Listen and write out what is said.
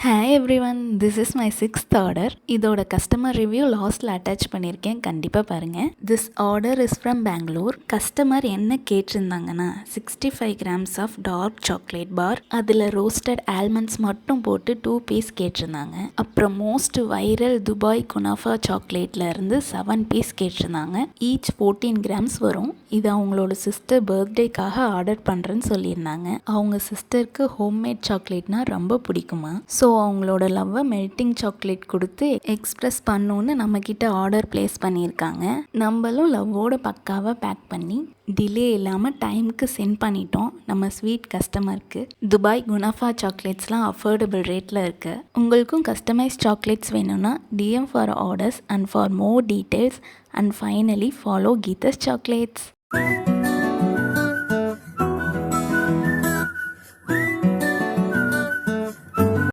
Hi everyone, this is my sixth order. இதோட customer review லாஸ்ட்டில் attach பண்ணியிருக்கேன், கண்டிப்பாக பாருங்கள். This order is from Bengaluru. Customer என்ன கேட்டிருந்தாங்கன்னா 65 grams of dark chocolate bar, அதில் ரோஸ்டட் ஆல்மண்ட்ஸ் மட்டும் போட்டு 2 பீஸ் கேட்டிருந்தாங்க. அப்புறம் மோஸ்ட் வைரல் துபாய் குனாஃபா சாக்லேட்டில் இருந்து 7 பீஸ் கேட்டிருந்தாங்க. ஈச் 14 கிராம்ஸ் வரும். இது அவங்களோட சிஸ்டர் பர்த்டேக்காக ஆர்டர் பண்ணுறேன்னு சொல்லியிருந்தாங்க. அவங்க சிஸ்டருக்கு ஹோம்மேட் சாக்லேட்னா ரொம்ப பிடிக்குமா. ஸோ அவங்களோட லவ்வை மெல்ட்டிங் சாக்லேட் கொடுத்து எக்ஸ்ப்ரெஸ் பண்ணோன்னு நம்மக்கிட்ட ஆர்டர் ப்ளேஸ் பண்ணியிருக்காங்க. நம்மளும் லவ்வோட பக்காவாக பேக் பண்ணி டிலே இல்லாமல் டைமுக்கு சென்ட் பண்ணிட்டோம் நம்ம ஸ்வீட் கஸ்டமருக்கு. துபாய் குனாஃபா சாக்லேட்ஸ்லாம் அஃபோர்டபுள் ரேட்டில் இருக்குது. உங்களுக்கும் கஸ்டமைஸ் சாக்லேட்ஸ் வேணும்னா DM for orders and for more details and finally follow Geetha's chocolates.